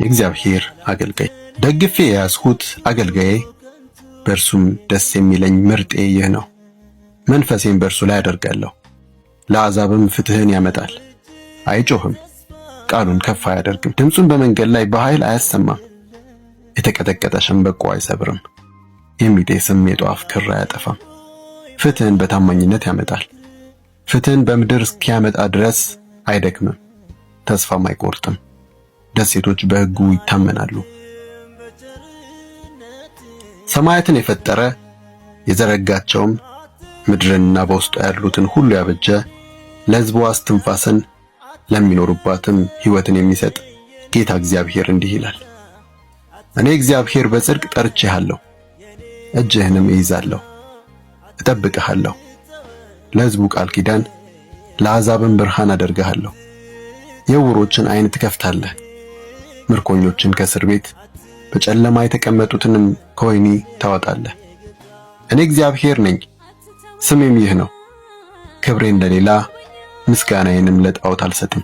የእግዚአብሔር አገልጋይ። ደግፌ የያዝሁት አገልጋዬ በእርሱም ደስ የሚለኝ ምርጤ ይህ ነው። መንፈሴን በእርሱ ላይ አደርጋለሁ። ለአሕዛብም ፍትሕን ያመጣል። አይጮህም፣ ቃሉን ከፍ አያደርግም። ድምፁን በመንገድ ላይ በኃይል አያሰማም። የተቀጠቀጠ ሸምበቆ አይሰብርም። የሚጤስም የጧፍ ክር አያጠፋም። ፍትሕን በታማኝነት ያመጣል። ፍትሕን በምድር እስኪያመጣ ድረስ አይደክምም፣ ተስፋም አይቆርጥም። ደሴቶች በሕጉ ይታመናሉ። ሰማያትን የፈጠረ የዘረጋቸውም ምድርንና በውስጡ ያሉትን ሁሉ ያበጀ ለሕዝቡ እስትንፋስን ለሚኖሩባትም ሕይወትን የሚሰጥ ጌታ እግዚአብሔር እንዲህ ይላል፣ እኔ እግዚአብሔር በጽድቅ ጠርቼሃለሁ፣ እጅህንም እይዛለሁ፣ እጠብቅሃለሁ። ለሕዝቡ ቃል ኪዳን ለአሕዛብም ብርሃን አደርግሃለሁ። የዕውሮችን ዓይን ትከፍታለህ፣ ምርኮኞችን ከእስር ቤት በጨለማ የተቀመጡትንም ከወህኒ ታወጣለህ። እኔ እግዚአብሔር ነኝ፣ ስሜም ይህ ነው። ክብሬን ለሌላ ምስጋናዬንም ለጣዖት አልሰጥም።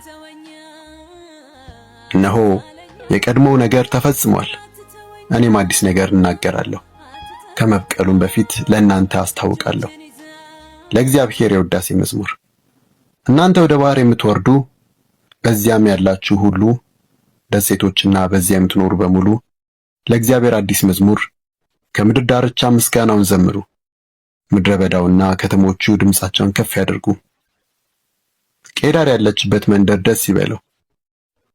እነሆ የቀድሞው ነገር ተፈጽሟል፣ እኔም አዲስ ነገር እናገራለሁ። ከመብቀሉም በፊት ለእናንተ አስታውቃለሁ። ለእግዚአብሔር የውዳሴ መዝሙር። እናንተ ወደ ባሕር የምትወርዱ በዚያም ያላችሁ ሁሉ ደሴቶችና በዚያ የምትኖሩ በሙሉ ለእግዚአብሔር አዲስ መዝሙር ከምድር ዳርቻ ምስጋናውን ዘምሩ። ምድረ በዳውና ከተሞቹ ድምፃቸውን ከፍ ያድርጉ። ቄዳር ያለችበት መንደር ደስ ይበለው።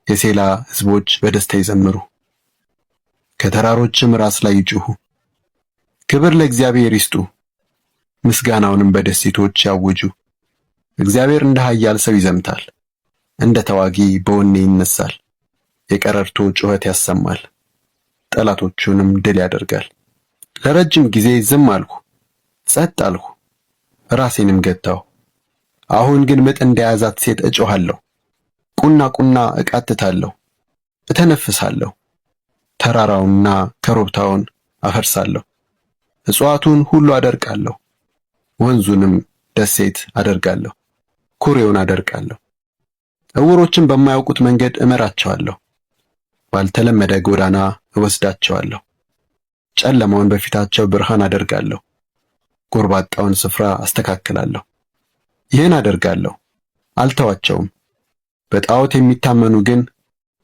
የሴላ ሕዝቦች በደስታ ይዘምሩ። ከተራሮችም ራስ ላይ ይጩኹ። ክብር ለእግዚአብሔር ይስጡ፣ ምስጋናውንም በደሴቶች ያውጁ። እግዚአብሔር እንደ ኃያል ሰው ይዘምታል፣ እንደ ተዋጊ በወኔ ይነሳል። የቀረርቶ ጩኸት ያሰማል፣ ጠላቶቹንም ድል ያደርጋል። ለረጅም ጊዜ ዝም አልሁ፣ ጸጥ አልሁ፣ ራሴንም ገታሁ። አሁን ግን ምጥ እንደያዛት ሴት እጮኻለሁ። ቁና ቁና እቃትታለሁ፣ እተነፍሳለሁ። ተራራውንና ኮረብታውን አፈርሳለሁ፣ እጽዋቱን ሁሉ አደርቃለሁ። ወንዙንም ደሴት አደርጋለሁ፣ ኩሬውን አደርቃለሁ። ዕውሮችን በማያውቁት መንገድ እመራቸዋለሁ፣ ባልተለመደ ጎዳና እወስዳቸዋለሁ። ጨለማውን በፊታቸው ብርሃን አደርጋለሁ፣ ጎርባጣውን ስፍራ አስተካክላለሁ። ይህን አደርጋለሁ፣ አልተዋቸውም። በጣዖት የሚታመኑ ግን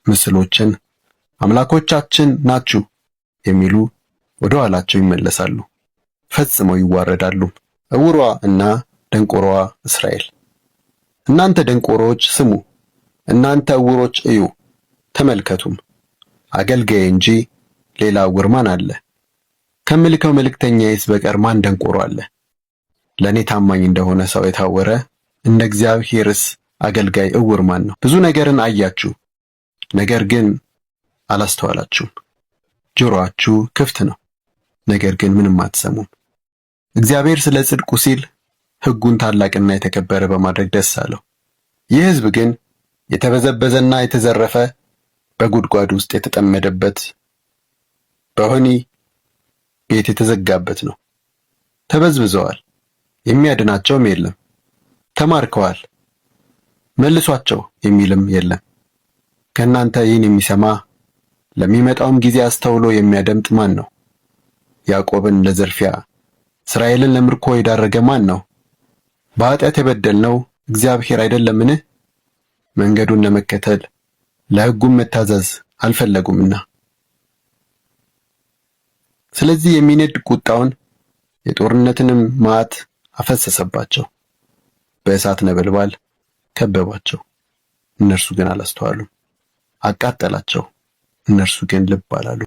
ምስሎችን አምላኮቻችን ናችሁ የሚሉ ወደ ኋላቸው ይመለሳሉ፣ ፈጽመው ይዋረዳሉ። ዕውሯ እና ደንቆሮዋ እስራኤል። እናንተ ደንቆሮዎች ስሙ፣ እናንተ ዕውሮች እዩ ተመልከቱም። አገልጋዬ እንጂ ሌላ ዕውር ማን አለ? ከምልከው መልእክተኛዬስ በቀር ማን ደንቆሮ አለ? ለእኔ ታማኝ እንደሆነ ሰው የታወረ እንደ እግዚአብሔርስ አገልጋይ ዕውር ማን ነው? ብዙ ነገርን አያችሁ፣ ነገር ግን አላስተዋላችሁም። ጆሮአችሁ ክፍት ነው፣ ነገር ግን ምንም አትሰሙም። እግዚአብሔር ስለ ጽድቁ ሲል ሕጉን ታላቅና የተከበረ በማድረግ ደስ አለው። ይህ ሕዝብ ግን የተበዘበዘና የተዘረፈ፣ በጉድጓድ ውስጥ የተጠመደበት፣ በወህኒ ቤት የተዘጋበት ነው። ተበዝብዘዋል፣ የሚያድናቸውም የለም። ተማርከዋል፣ መልሷቸው የሚልም የለም። ከእናንተ ይህን የሚሰማ ለሚመጣውም ጊዜ አስተውሎ የሚያደምጥ ማን ነው? ያዕቆብን ለዝርፊያ እስራኤልን ለምርኮ የዳረገ ማን ነው? በኃጢአት የበደልነው እግዚአብሔር አይደለምን? መንገዱን ለመከተል ለሕጉም መታዘዝ አልፈለጉምና። ስለዚህ የሚነድ ቁጣውን የጦርነትንም መዓት አፈሰሰባቸው። በእሳት ነበልባል ከበባቸው፣ እነርሱ ግን አላስተዋሉም። አቃጠላቸው፣ እነርሱ ግን ልብ አላሉ።